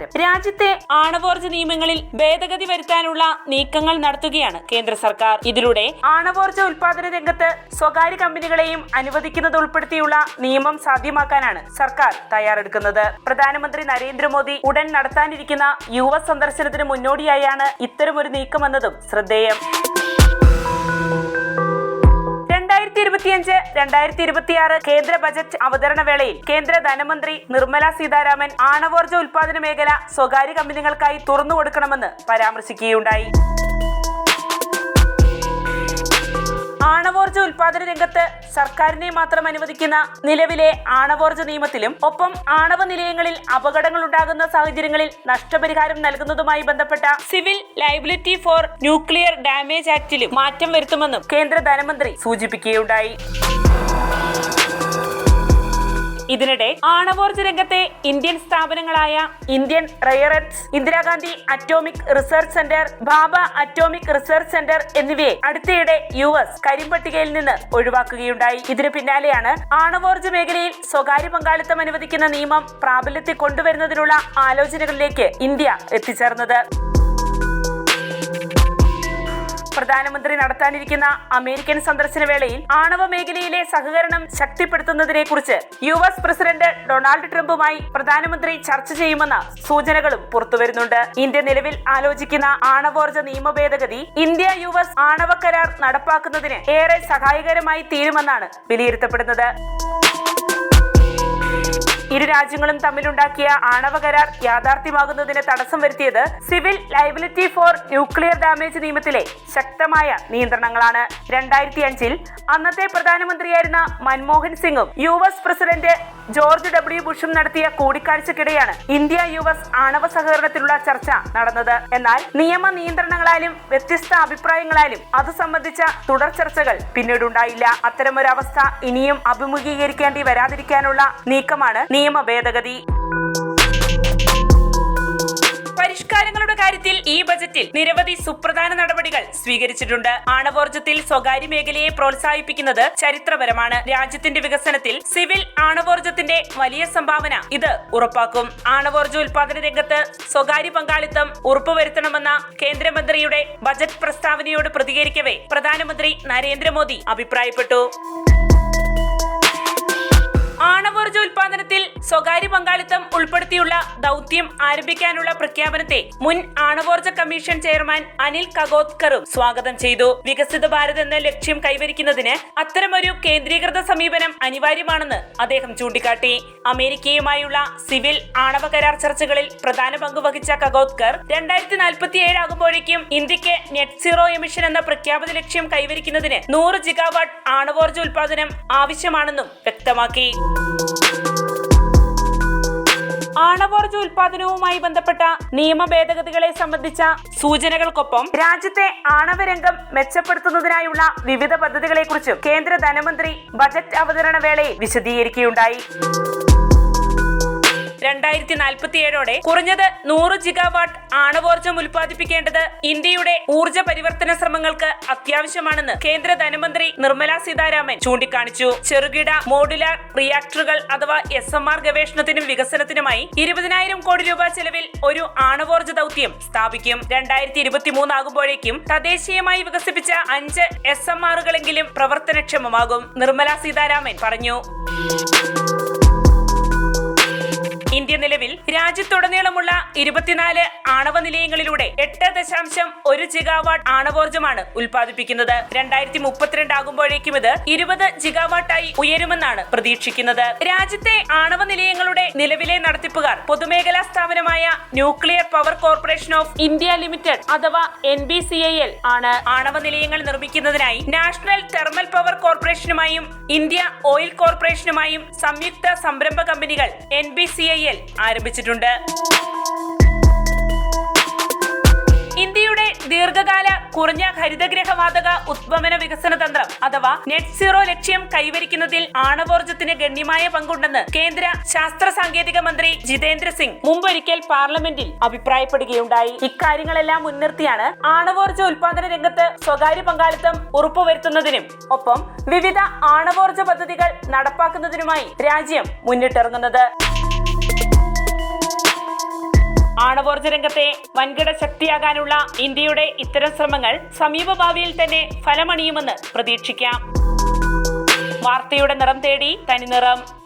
തീരുമാനം. രാജ്യത്തെ ആണവോർജ്ജ നിയമങ്ങളിൽ ഭേദഗതി വരുത്താനുള്ള നീക്കങ്ങൾ നടത്തുകയാണ് കേന്ദ്ര സർക്കാർ. ഇതിലൂടെ ആണവോർജ്ജ ഉൽപാദന രംഗത്ത് സ്വകാര്യ കമ്പനികളെയും അനുവദിക്കുന്നത് ഉൾപ്പെടുത്തിയുള്ള നിയമം സാധ്യമാക്കാനാണ് സർക്കാർ തയ്യാറെടുക്കുന്നത്. പ്രധാനമന്ത്രി നരേന്ദ്രമോദി ഉടൻ നടത്താനിരിക്കുന്ന യുഎസ് സന്ദർശനത്തിന് മുന്നോടിയായാണ് ഇത്തരമൊരു നീക്കമെന്നതും ശ്രദ്ധേയം. 2025-2026 കേന്ദ്ര ബജറ്റ് അവതരണ വേളയിൽ കേന്ദ്ര ധനമന്ത്രി നിർമ്മല സീതാരാമൻ ആണവോർജ്ജ ഉൽപാദന മേഖല സ്വകാര്യ കമ്പനികൾക്കായി തുറന്നുകൊടുക്കണമെന്ന് പരാമർശിക്കുകയുണ്ടായി. ആണവോർജ്ജ ഉൽപാദന രംഗത്ത് സർക്കാരിനെ മാത്രം അനുവദിക്കുന്ന നിലവിലെ ആണവോർജ്ജ നിയമത്തിലും ഒപ്പം ആണവ നിലയങ്ങളിൽ അപകടങ്ങൾ ഉണ്ടാകുന്ന സാഹചര്യങ്ങളിൽ നഷ്ടപരിഹാരം നൽകുന്നതുമായി ബന്ധപ്പെട്ട civil liability for nuclear damage ആക്ടിലും മാറ്റം വരുത്തുമെന്നും കേന്ദ്ര ധനമന്ത്രി സൂചിപ്പിക്കുകയുണ്ടായി. ഇതിനിടെ ആണവോർജ്ജ രംഗത്തെ Indian സ്ഥാപനങ്ങളായ Indian rare earth, Indira Gandhi atomic research centre, Bhabha atomic research centre എന്നിവയെ അടുത്തിടെ യുഎസ് കരിമ്പട്ടികയിൽ നിന്ന് ഒഴിവാക്കുകയുണ്ടായി. ഇതിനു പിന്നാലെയാണ് ആണവോർജ്ജ മേഖലയിൽ സ്വകാര്യ പങ്കാളിത്തം അനുവദിക്കുന്ന നിയമം പ്രാബല്യത്തിൽ കൊണ്ടുവരുന്നതിനുള്ള ആലോചനകളിലേക്ക് ഇന്ത്യ എത്തിച്ചേർന്നത്. പ്രധാനമന്ത്രി നടത്താനിരിക്കുന്ന അമേരിക്കൻ സന്ദർശന വേളയിൽ ആണവ മേഖലയിലെ സഹകരണം ശക്തിപ്പെടുത്തുന്നതിനെ കുറിച്ച് യുഎസ് പ്രസിഡന്റ് ഡൊണാൾഡ് ട്രംപുമായി പ്രധാനമന്ത്രി ചർച്ച ചെയ്യുമെന്ന സൂചനകളും പുറത്തുവരുന്നുണ്ട്. ഇന്ത്യ നിലവിൽ ആലോചിക്കുന്ന ആണവോർജ്ജ നിയമ ഭേദഗതി ഇന്ത്യ യുഎസ് ആണവ കരാർ നടപ്പാക്കുന്നതിന് ഏറെ സഹായകരമായി തീരുമെന്നാണ് വിലയിരുത്തപ്പെടുന്നത്. ഇരു രാജ്യങ്ങളും തമ്മിലുണ്ടാക്കിയ ആണവ കരാർ യാഥാർത്ഥ്യമാകുന്നതിന് തടസ്സം വരുത്തിയത് civil liability for nuclear damage നിയമത്തിലെ ശക്തമായ നിയന്ത്രണങ്ങളാണ്. 2005-ൽ അന്നത്തെ പ്രധാനമന്ത്രിയായിരുന്ന മൻമോഹൻ സിംഗും യുഎസ് പ്രസിഡന്റ് ജോർജ് ഡബ്ല്യു ബുഷും നടത്തിയ കൂടിക്കാഴ്ചക്കിടെയാണ് ഇന്ത്യ യുഎസ് ആണവ സഹകരണത്തിലുള്ള ചർച്ച നടന്നത്. എന്നാൽ നിയമ നിയന്ത്രണങ്ങളാലും വ്യത്യസ്ത അഭിപ്രായങ്ങളാലും അത് സംബന്ധിച്ച തുടർ ചർച്ചകൾ പിന്നീടുണ്ടായില്ല. അത്തരമൊരവസ്ഥ ഇനിയും അഭിമുഖീകരിക്കേണ്ടി വരാതിരിക്കാനുള്ള നീക്കമാണ് നിയമ ഭേദഗതി. പരിഷ്കാരങ്ങളുടെ കാര്യത്തിൽ ഈ ബജറ്റിൽ നിരവധി സുപ്രധാന നടപടികൾ സ്വീകരിച്ചിട്ടുണ്ട്. ആണവോർജ്ജത്തിൽ സ്വകാര്യ മേഖലയെ പ്രോത്സാഹിപ്പിക്കുന്നത് ചരിത്രപരമാണ്. രാജ്യത്തിന്റെ വികസനത്തിൽ സിവിൽ ആണവോർജ്ജത്തിന്റെ വലിയ സംഭാവന ഇത് ഉറപ്പാക്കും. ആണവോർജ്ജ ഉൽപാദന രംഗത്ത് സ്വകാര്യ പങ്കാളിത്തം ഉറപ്പുവരുത്തണമെന്ന കേന്ദ്രമന്ത്രിയുടെ ബജറ്റ് പ്രസ്താവനയോട് പ്രതികരിക്കവേ പ്രധാനമന്ത്രി നരേന്ദ്രമോദി അഭിപ്രായപ്പെട്ടു. ആണവോർജ്ജ ഉൽപാദനത്തിൽ സ്വകാര്യ പങ്കാളിത്തം ഉൾപ്പെടുത്തിയുള്ള ദൗത്യം ആരംഭിക്കാനുള്ള പ്രഖ്യാപനത്തെ മുൻ ആണവോർജ്ജ കമ്മീഷൻ ചെയർമാൻ അനിൽ കഗോദ്കറും സ്വാഗതം ചെയ്തു. വികസിത ഭാരത് എന്ന ലക്ഷ്യം കൈവരിക്കുന്നതിന് അത്തരമൊരു കേന്ദ്രീകൃത സമീപനം അനിവാര്യമാണെന്ന് അദ്ദേഹം ചൂണ്ടിക്കാട്ടി. അമേരിക്കയുമായുള്ള സിവിൽ ആണവ കരാർ ചർച്ചകളിൽ പ്രധാന പങ്ക് വഹിച്ച കഗോദ്കർ 2047 ആകുമ്പോഴേക്കും ഇന്ത്യക്ക് നെറ്റ് സീറോ എമിഷൻ എന്ന പ്രഖ്യാപിത ലക്ഷ്യം കൈവരിക്കുന്നതിന് 100 ജിഗാവാട്ട് ആണവോർജ്ജ ഉൽപാദനം ആവശ്യമാണെന്നും വ്യക്തമാക്കി. ആണവോർജ്ജ ഉൽപാദനവുമായി ബന്ധപ്പെട്ട നിയമ ഭേദഗതികളെ സംബന്ധിച്ച സൂചനകൾക്കൊപ്പം രാജ്യത്തെ ആണവരംഗം മെച്ചപ്പെടുത്തുന്നതിനായുള്ള വിവിധ പദ്ധതികളെക്കുറിച്ചും കേന്ദ്ര ധനമന്ത്രി ബജറ്റ് അവതരണ വേളയിൽ വിശദീകരിക്കുകയുണ്ടായി. 2047 കുറഞ്ഞത് 100 ജിഗാവാട്ട് ആണവോർജ്ജം ഉൽപ്പാദിപ്പിക്കേണ്ടത് ഇന്ത്യയുടെ ഊർജ്ജ പരിവർത്തന ശ്രമങ്ങൾക്ക് അത്യാവശ്യമാണെന്ന് കേന്ദ്ര ധനമന്ത്രി നിർമ്മല സീതാരാമൻ ചൂണ്ടിക്കാണിച്ചു. ചെറുകിട മോഡുലാർ റിയാക്ടറുകൾ അഥവാ SMR ഗവേഷണത്തിനും വികസനത്തിനുമായി 20,000 കോടി രൂപ ചെലവിൽ ഒരു ആണവോർജ്ജ ദൗത്യം സ്ഥാപിക്കും. 2023 ആകുമ്പോഴേക്കും തദ്ദേശീയമായി വികസിപ്പിച്ച 5 SMRകളെങ്കിലും പ്രവർത്തനക്ഷമമാകും. നിർമ്മല സീതാരാമൻ പറഞ്ഞു. ഇന്ത്യ നിലവിൽ രാജ്യത്തുടനീളമുള്ള 24 ആണവ നിലയങ്ങളിലൂടെ 8.1 ജിഗാവാട്ട് ആണവോർജ്ജമാണ് ഉൽപ്പാദിപ്പിക്കുന്നത്. 2032 ആകുമ്പോഴേക്കും ഇത് 20 ജിഗാവാട്ടായി ഉയരുമെന്നാണ് പ്രതീക്ഷിക്കുന്നത്. രാജ്യത്തെ ആണവ നിലയങ്ങളുടെ നിലവിലെ നടത്തിപ്പുകാർ പൊതുമേഖലാ സ്ഥാപനമായ nuclear power corporation of India limited അഥവാ NBCIL ആണ്. ആണവ നിലയങ്ങൾ നിർമ്മിക്കുന്നതിനായി നാഷണൽ തെർമൽ പവർ കോർപ്പറേഷനുമായും ഇന്ത്യ ഓയിൽ കോർപ്പറേഷനുമായും സംയുക്ത സംരംഭ കമ്പനികൾ NBCIL ആരംഭിച്ചിട്ടുണ്ട്. ഇന്ത്യയുടെ ദീർഘകാല കുറഞ്ഞ ഹരിതഗ്രഹവാതക ഉദ്വമന വികസന തന്ത്രം അഥവാ നെറ്റ് സീറോ ലക്ഷ്യം കൈവരിക്കുന്നതിൽ ആണവോർജ്ജത്തിന് ഗണ്യമായ പങ്കുണ്ടെന്ന് കേന്ദ്ര ശാസ്ത്ര സാങ്കേതിക മന്ത്രി ജിതേന്ദ്ര സിംഗ് മുമ്പൊരിക്കൽ പാർലമെന്റിൽ അഭിപ്രായപ്പെടുകയുണ്ടായി. ഇക്കാര്യങ്ങളെല്ലാം മുൻനിർത്തിയാണ് ആണവോർജ്ജ ഉൽപാദന രംഗത്ത് സ്വകാര്യ പങ്കാളിത്തം ഉറപ്പുവരുത്തുന്നതിനും ഒപ്പം വിവിധ ആണവോർജ്ജ പദ്ധതികൾ നടപ്പാക്കുന്നതിനുമായി രാജ്യം മുന്നിട്ടിറങ്ങുന്നത്. ആണവോർജ്ജ രംഗത്തെ വൻകിട ശക്തിയാകാനുള്ള ഇന്ത്യയുടെ ഇത്തരം ശ്രമങ്ങൾ സമീപഭാവിയിൽ തന്നെ ഫലമണിയുമെന്ന് പ്രതീക്ഷിക്കാം. വാർത്തയുടെ നിറം തേടി തനിനിറം.